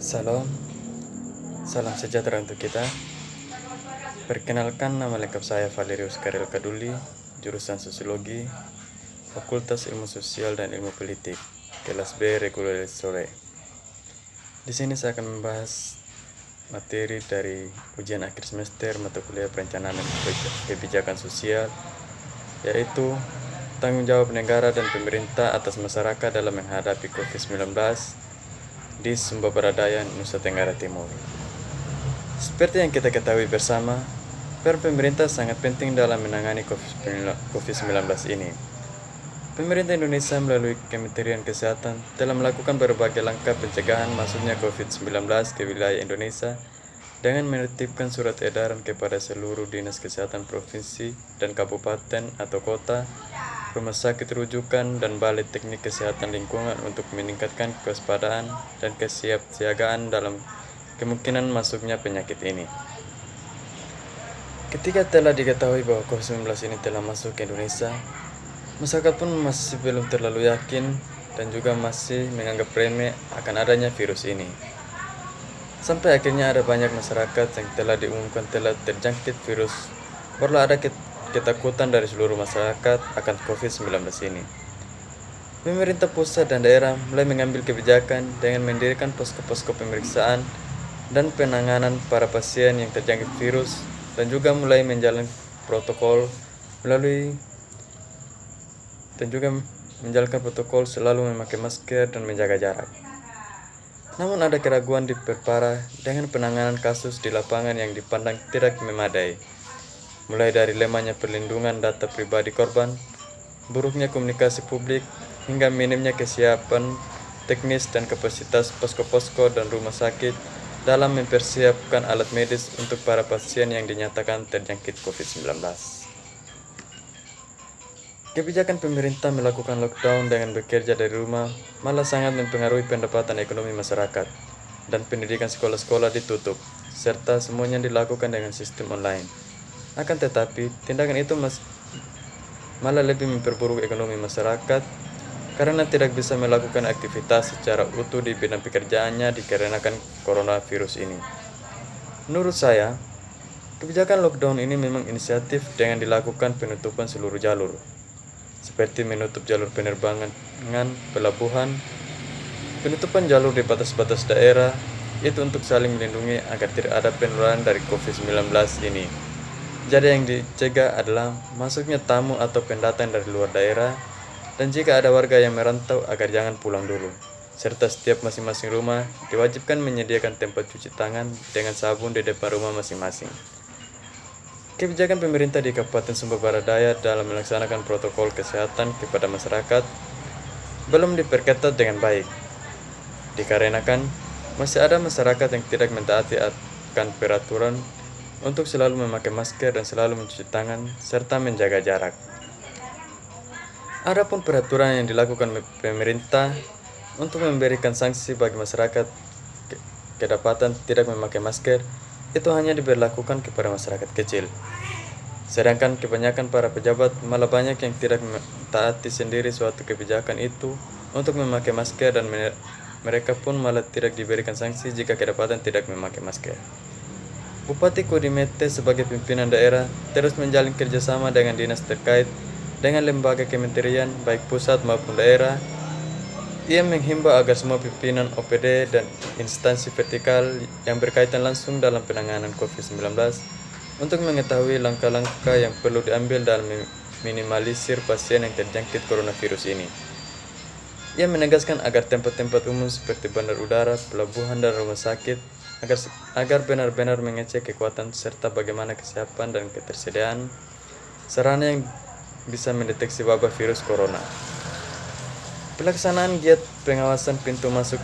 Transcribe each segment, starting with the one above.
Salam, salam sejahtera untuk kita. Perkenalkan, nama lengkap saya Valerius Karel Kaduli, jurusan Sosiologi, Fakultas Ilmu Sosial dan Ilmu Politik, kelas B reguler sore. Di sini saya akan membahas materi dari ujian akhir semester mata kuliah Perencanaan dan Kebijakan Sosial, yaitu tanggung jawab negara dan pemerintah atas masyarakat dalam menghadapi COVID-19 di Sumba Barat Daya, Nusa Tenggara Timur. Seperti yang kita ketahui bersama, peran pemerintah sangat penting dalam menangani COVID-19 ini. Pemerintah Indonesia melalui Kementerian Kesehatan telah melakukan berbagai langkah pencegahan masuknya COVID-19 ke wilayah Indonesia dengan menertibkan surat edaran kepada seluruh dinas kesehatan provinsi dan kabupaten atau kota, rumah sakit rujukan, dan balai teknik kesehatan lingkungan untuk meningkatkan kewaspadaan dan kesiapsiagaan dalam kemungkinan masuknya penyakit ini. Ketika telah diketahui bahwa COVID-19 ini telah masuk ke Indonesia, masyarakat pun masih belum terlalu yakin dan juga masih menganggap remeh akan adanya virus ini. Sampai akhirnya ada banyak masyarakat yang telah diumumkan telah terjangkit virus. Barulah ada ketakutan dari seluruh masyarakat akan COVID-19 ini. Pemerintah pusat dan daerah mulai mengambil kebijakan dengan mendirikan posko-posko pemeriksaan dan penanganan para pasien yang terjangkit virus, dan juga mulai menjalankan protokol selalu memakai masker dan menjaga jarak. Namun ada keraguan diperparah dengan penanganan kasus di lapangan yang dipandang tidak memadai, mulai dari lemahnya perlindungan data pribadi korban, buruknya komunikasi publik, hingga minimnya kesiapan teknis dan kapasitas posko-posko dan rumah sakit dalam mempersiapkan alat medis untuk para pasien yang dinyatakan terjangkit COVID-19. Kebijakan pemerintah melakukan lockdown dengan bekerja dari rumah malah sangat mempengaruhi pendapatan ekonomi masyarakat, dan pendidikan sekolah-sekolah ditutup, serta semuanya dilakukan dengan sistem online. Akan tetapi, tindakan itu malah lebih memperburuk ekonomi masyarakat karena tidak bisa melakukan aktivitas secara utuh di bidang pekerjaannya dikarenakan coronavirus ini. Menurut saya, kebijakan lockdown ini memang inisiatif dengan dilakukan penutupan seluruh jalur, seperti menutup jalur penerbangan, pelabuhan, penutupan jalur di batas-batas daerah, itu untuk saling melindungi agar tidak ada penularan dari COVID-19 ini. Jadi yang dicegah adalah masuknya tamu atau pendatang dari luar daerah, dan jika ada warga yang merantau agar jangan pulang dulu, serta setiap masing-masing rumah diwajibkan menyediakan tempat cuci tangan dengan sabun di depan rumah masing-masing. Kebijakan pemerintah di Kabupaten Sumba Barat Daya dalam melaksanakan protokol kesehatan kepada masyarakat belum diperketat dengan baik, dikarenakan masih ada masyarakat yang tidak mentaati akan peraturan untuk selalu memakai masker dan selalu mencuci tangan serta menjaga jarak. Adapun peraturan yang dilakukan pemerintah untuk memberikan sanksi bagi masyarakat kedapatan tidak memakai masker, itu hanya diberlakukan kepada masyarakat kecil. Sedangkan kebanyakan para pejabat malah banyak yang tidak mentaati sendiri suatu kebijakan itu untuk memakai masker, dan mereka pun malah tidak diberikan sanksi jika kedapatan tidak memakai masker. Bupati Kodimete sebagai pimpinan daerah terus menjalin kerjasama dengan dinas terkait dengan lembaga kementerian baik pusat maupun daerah. Ia menghimbau agar semua pimpinan OPD dan instansi vertikal yang berkaitan langsung dalam penanganan COVID-19 untuk mengetahui langkah-langkah yang perlu diambil dalam meminimalisir pasien yang terjangkit coronavirus ini. Ia menegaskan agar tempat-tempat umum seperti bandar udara, pelabuhan, dan rumah sakit agar benar-benar mengecek kekuatan serta bagaimana kesiapan dan ketersediaan sarana yang bisa mendeteksi wabah virus corona. Pelaksanaan giat pengawasan pintu masuk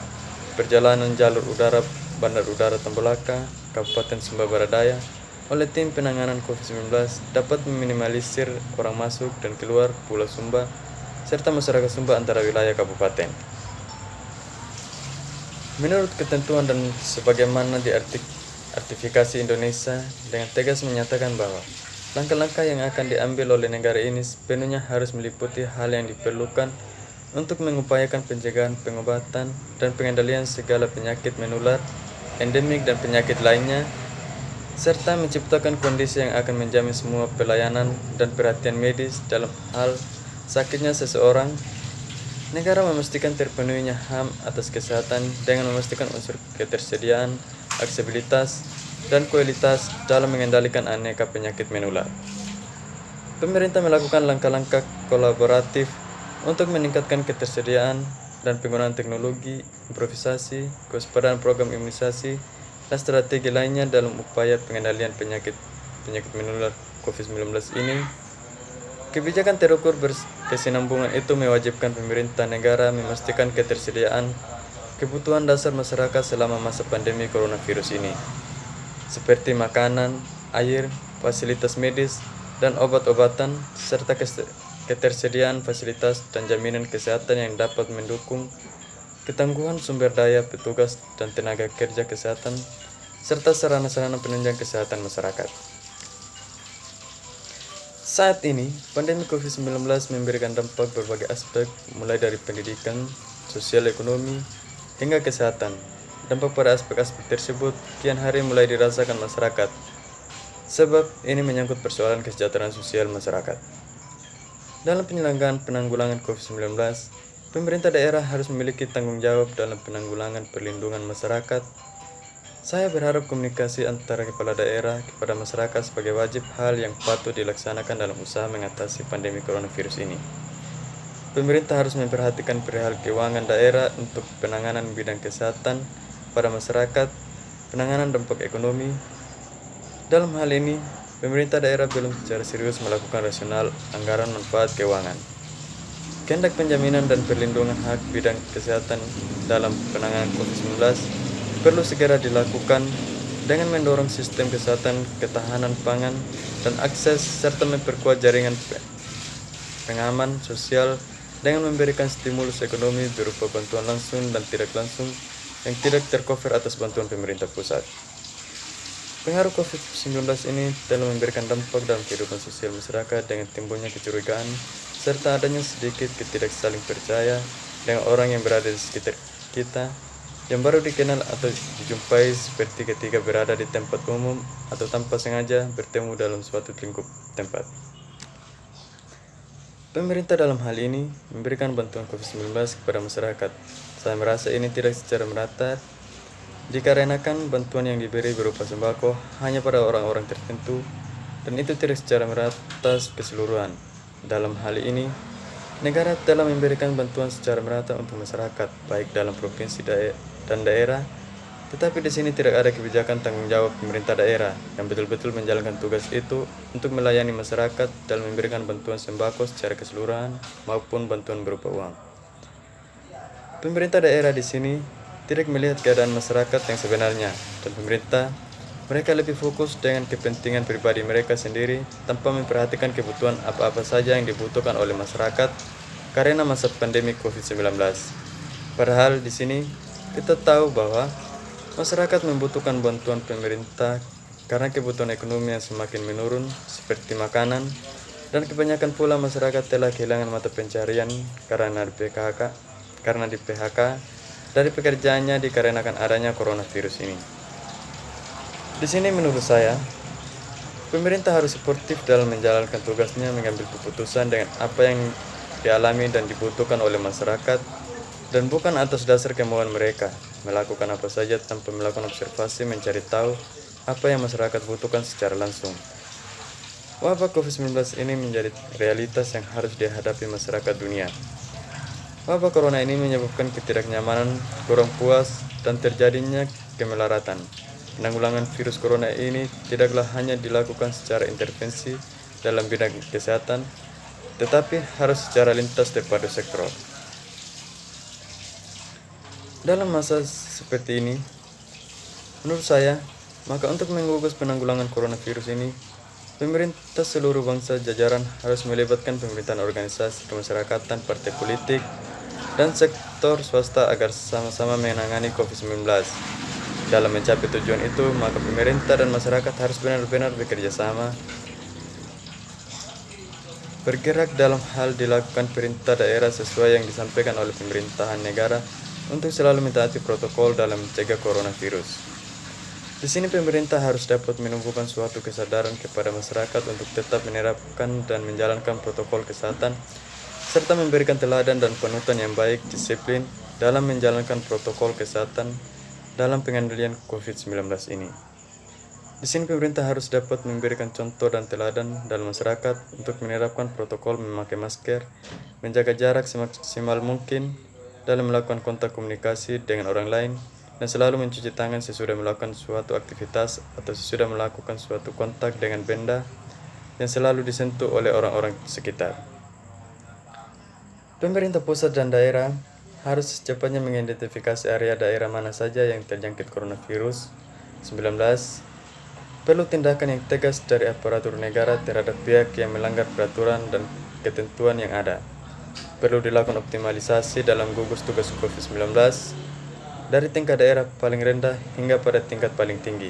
perjalanan jalur udara Bandar Udara Tambolaka, Kabupaten Sumba Barat Daya oleh tim penanganan COVID-19 dapat meminimalisir orang masuk dan keluar Pulau Sumba serta masyarakat Sumba antara wilayah kabupaten. Menurut ketentuan dan sebagaimana diartifikasi Indonesia dengan tegas menyatakan bahwa langkah-langkah yang akan diambil oleh negara ini sepenuhnya harus meliputi hal yang diperlukan untuk mengupayakan pencegahan, pengobatan, dan pengendalian segala penyakit menular, endemik dan penyakit lainnya, serta menciptakan kondisi yang akan menjamin semua pelayanan dan perhatian medis dalam hal sakitnya seseorang. Negara memastikan terpenuhinya HAM atas kesehatan dengan memastikan unsur ketersediaan, aksesibilitas, dan kualitas dalam mengendalikan aneka penyakit menular. Pemerintah melakukan langkah-langkah kolaboratif untuk meningkatkan ketersediaan dan penggunaan teknologi, improvisasi, kewaspadaan program imunisasi, dan strategi lainnya dalam upaya pengendalian penyakit menular COVID-19 ini. Kebijakan terukur berkesinambungan itu mewajibkan pemerintah negara memastikan ketersediaan kebutuhan dasar masyarakat selama masa pandemi coronavirus ini, seperti makanan, air, fasilitas medis, dan obat-obatan, serta ketersediaan fasilitas dan jaminan kesehatan yang dapat mendukung ketangguhan sumber daya petugas dan tenaga kerja kesehatan, serta sarana-sarana penunjang kesehatan masyarakat. Saat ini, pandemi COVID-19 memberikan dampak berbagai aspek, mulai dari pendidikan, sosial ekonomi, hingga kesehatan. Dampak pada aspek-aspek tersebut kian hari mulai dirasakan masyarakat, sebab ini menyangkut persoalan kesejahteraan sosial masyarakat. Dalam penyelenggaraan penanggulangan COVID-19, pemerintah daerah harus memiliki tanggung jawab dalam penanggulangan perlindungan masyarakat. Saya berharap komunikasi antara kepala daerah kepada masyarakat sebagai wajib hal yang patut dilaksanakan dalam usaha mengatasi pandemi coronavirus ini. Pemerintah harus memperhatikan perihal keuangan daerah untuk penanganan bidang kesehatan pada masyarakat, penanganan dampak ekonomi. Dalam hal ini, pemerintah daerah belum secara serius melakukan rasional anggaran manfaat keuangan. Kehendak penjaminan dan perlindungan hak bidang kesehatan dalam penanganan COVID-19 perlu segera dilakukan dengan mendorong sistem kesehatan, ketahanan pangan, dan akses, serta memperkuat jaringan pengaman sosial dengan memberikan stimulus ekonomi berupa bantuan langsung dan tidak langsung yang tidak tercover atas bantuan pemerintah pusat. Pengaruh COVID-19 ini telah memberikan dampak dalam kehidupan sosial masyarakat dengan timbulnya kecurigaan serta adanya sedikit ketidak saling percaya dengan orang yang berada di sekitar kita yang baru dikenal atau dijumpai, seperti ketika berada di tempat umum atau tanpa sengaja bertemu dalam suatu lingkup tempat. Pemerintah dalam hal ini memberikan bantuan COVID-19 kepada masyarakat. Saya merasa ini tidak secara merata, dikarenakan bantuan yang diberi berupa sembako hanya pada orang-orang tertentu, dan itu tidak secara merata keseluruhan. Dalam hal ini, negara telah memberikan bantuan secara merata untuk masyarakat, baik dalam provinsi dan daerah, tetapi di sini tidak ada kebijakan tanggung jawab pemerintah daerah yang betul-betul menjalankan tugas itu untuk melayani masyarakat dalam memberikan bantuan sembako secara keseluruhan maupun bantuan berupa uang. Pemerintah daerah di sini tidak melihat keadaan masyarakat yang sebenarnya, dan mereka lebih fokus dengan kepentingan pribadi mereka sendiri tanpa memperhatikan kebutuhan apa-apa saja yang dibutuhkan oleh masyarakat karena masa pandemi COVID-19. Padahal di sini kita tahu bahwa masyarakat membutuhkan bantuan pemerintah karena kebutuhan ekonomi yang semakin menurun seperti makanan, dan kebanyakan pula masyarakat telah kehilangan mata pencarian karena di PHK dari pekerjaannya dikarenakan adanya coronavirus ini. Di sini menurut saya, pemerintah harus suportif dalam menjalankan tugasnya, mengambil keputusan dengan apa yang dialami dan dibutuhkan oleh masyarakat, dan bukan atas dasar kemauan mereka, melakukan apa saja tanpa melakukan observasi mencari tahu apa yang masyarakat butuhkan secara langsung. Wabah COVID-19 ini menjadi realitas yang harus dihadapi masyarakat dunia. Wabah corona ini menyebabkan ketidaknyamanan, kurang puas, dan terjadinya kemelaratan. Penanggulangan virus corona ini tidaklah hanya dilakukan secara intervensi dalam bidang kesehatan, tetapi harus secara lintas kepada sektor. Dalam masa seperti ini, menurut saya, maka untuk menggugus penanggulangan coronavirus ini, pemerintah seluruh bangsa jajaran harus melibatkan pemerintahan, organisasi kemasyarakatan, partai politik, dan sektor swasta agar sama-sama menangani COVID-19. Dalam mencapai tujuan itu, maka pemerintah dan masyarakat harus benar-benar bekerja sama. bergerak dalam hal dilakukan perintah daerah sesuai yang disampaikan oleh pemerintahan negara untuk selalu mentaati protokol dalam mencegah coronavirus. Di sini pemerintah harus dapat menumbuhkan suatu kesadaran kepada masyarakat untuk tetap menerapkan dan menjalankan protokol kesehatan serta memberikan teladan dan panutan yang baik disiplin dalam menjalankan protokol kesehatan dalam pengendalian COVID-19 ini. Di sini pemerintah harus dapat memberikan contoh dan teladan dalam masyarakat untuk menerapkan protokol memakai masker, menjaga jarak semaksimal mungkin dalam melakukan kontak komunikasi dengan orang lain, dan selalu mencuci tangan sesudah melakukan suatu aktivitas atau sesudah melakukan suatu kontak dengan benda yang selalu disentuh oleh orang-orang sekitar. Pemerintah pusat dan daerah harus secepatnya mengidentifikasi area daerah mana saja yang terjangkit coronavirus 19. Perlu tindakan yang tegas dari aparatur negara terhadap pihak yang melanggar peraturan dan ketentuan yang ada. Perlu dilakukan optimalisasi dalam gugus tugas COVID-19 dari tingkat daerah paling rendah hingga pada tingkat paling tinggi.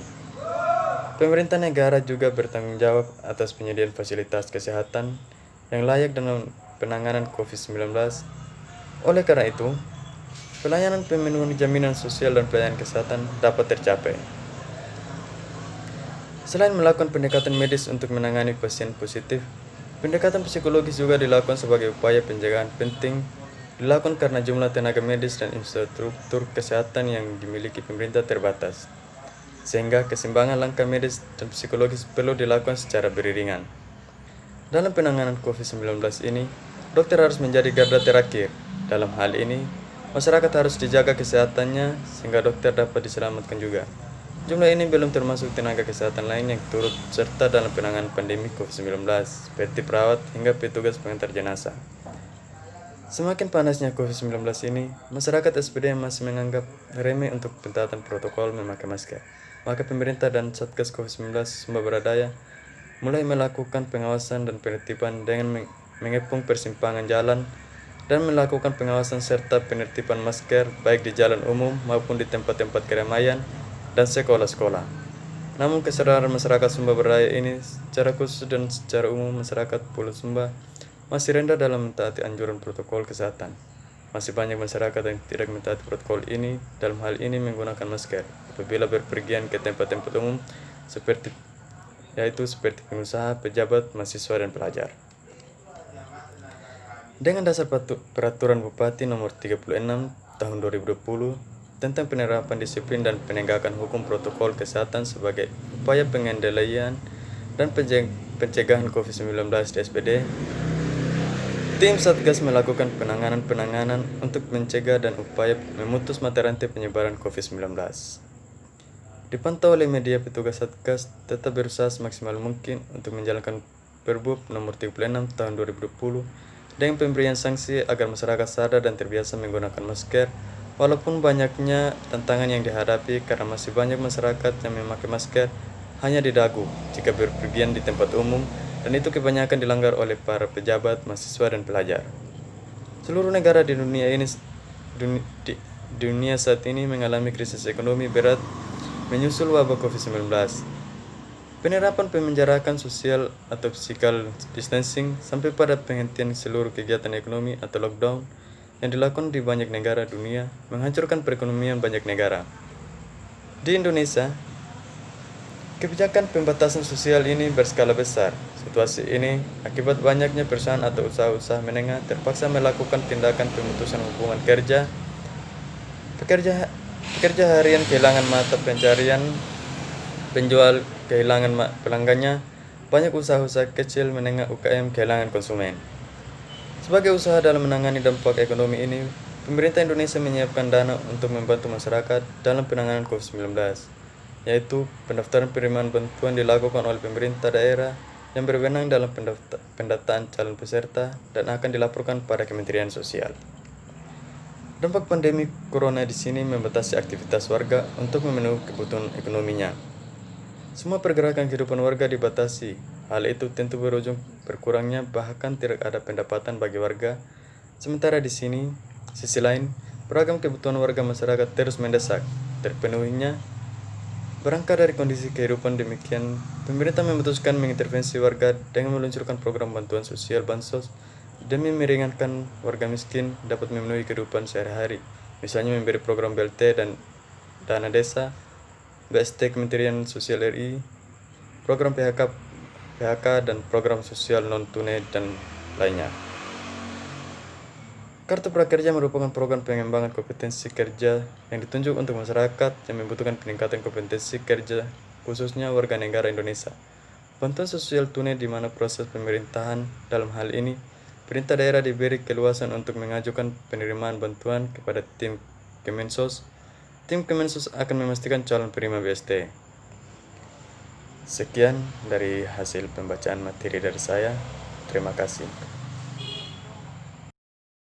Pemerintah negara juga bertanggung jawab atas penyediaan fasilitas kesehatan yang layak dalam penanganan COVID-19. Oleh karena itu, pelayanan pemenuhan jaminan sosial dan pelayanan kesehatan dapat tercapai. Selain melakukan pendekatan medis untuk menangani pasien positif, pendekatan psikologis juga dilakukan sebagai upaya pencegahan penting dilakukan karena jumlah tenaga medis dan infrastruktur kesehatan yang dimiliki pemerintah terbatas, sehingga keseimbangan langkah medis dan psikologis perlu dilakukan secara beriringan. Dalam penanganan COVID-19 ini, dokter harus menjadi garda terakhir. Dalam hal ini, masyarakat harus dijaga kesehatannya sehingga dokter dapat diselamatkan juga. Jumlah ini belum termasuk tenaga kesehatan lain yang turut serta dalam penanganan pandemi COVID-19, seperti perawat hingga petugas pengantar jenazah. Semakin panasnya COVID-19 ini, masyarakat SPD masih menganggap remeh untuk pentaatan protokol memakai masker. Maka pemerintah dan Satgas COVID-19 Sumba Baradaya mulai melakukan pengawasan dan penertiban dengan mengepung persimpangan jalan dan melakukan pengawasan serta penertiban masker baik di jalan umum maupun di tempat-tempat keramaian dan sekolah-sekolah. Namun kesadaran masyarakat Sumba Baradaya ini secara khusus dan secara umum masyarakat Pulau Sumba masih rendah dalam mentaati anjuran protokol kesehatan. Masih banyak masyarakat yang tidak mentaati protokol ini, dalam hal ini menggunakan masker apabila berpergian ke tempat-tempat umum seperti pengusaha, pejabat, mahasiswa, dan pelajar. Dengan dasar peraturan Bupati nomor 36 tahun 2020 tentang penerapan disiplin dan penegakan hukum protokol kesehatan sebagai upaya pengendalian dan pencegahan COVID-19 di SPD, tim Satgas melakukan penanganan untuk mencegah dan upaya memutus mata rantai penyebaran COVID-19. Dipantau oleh media, petugas Satgas tetap berusaha semaksimal mungkin untuk menjalankan Perbup nomor 36 tahun 2020 dengan pemberian sanksi agar masyarakat sadar dan terbiasa menggunakan masker, walaupun banyaknya tantangan yang dihadapi karena masih banyak masyarakat yang memakai masker hanya di dagu jika berpergian di tempat umum, dan itu kebanyakan dilanggar oleh para pejabat, mahasiswa, dan pelajar. Seluruh negara di dunia saat ini mengalami krisis ekonomi berat menyusul wabah COVID-19. Penerapan pemenjarakan sosial atau physical distancing sampai pada penghentian seluruh kegiatan ekonomi atau lockdown yang dilakukan di banyak negara dunia menghancurkan perekonomian banyak negara. Di Indonesia, kebijakan pembatasan sosial ini berskala besar. Situasi ini akibat banyaknya perusahaan atau usaha-usaha menengah terpaksa melakukan tindakan pemutusan hubungan kerja. Pekerja harian kehilangan mata pencarian, penjual kehilangan pelanggannya, banyak usaha-usaha kecil menengah UKM kehilangan konsumen. Sebagai usaha dalam menangani dampak ekonomi ini, pemerintah Indonesia menyiapkan dana untuk membantu masyarakat dalam penanganan COVID-19, yaitu pendaftaran penerimaan bantuan dilakukan oleh pemerintah daerah yang berwenang dalam pendataan calon peserta dan akan dilaporkan pada Kementerian Sosial. Dampak pandemi corona di sini membatasi aktivitas warga untuk memenuhi kebutuhan ekonominya. Semua pergerakan kehidupan warga dibatasi. Hal itu tentu berujung berkurangnya bahkan tidak ada pendapatan bagi warga. Sementara di sisi lain, beragam kebutuhan warga masyarakat terus mendesak terpenuhinya. Berangkat dari kondisi kehidupan demikian, pemerintah memutuskan mengintervensi warga dengan meluncurkan program bantuan sosial bansos demi meringankan warga miskin dapat memenuhi kehidupan sehari-hari. Misalnya memberi program BLT dan dana desa, BST Kementerian Sosial RI, program PHK dan program sosial non-tunai dan lainnya. Kartu Prakerja merupakan program pengembangan kompetensi kerja yang ditunjuk untuk masyarakat yang membutuhkan peningkatan kompetensi kerja, khususnya warga negara Indonesia. Bantuan sosial tunai di mana proses pemerintahan dalam hal ini, perintah daerah diberi keluasan untuk mengajukan penerimaan bantuan kepada tim Kemensos. Tim Kemensos akan memastikan calon penerima BST. Sekian dari hasil pembacaan materi dari saya. Terima kasih.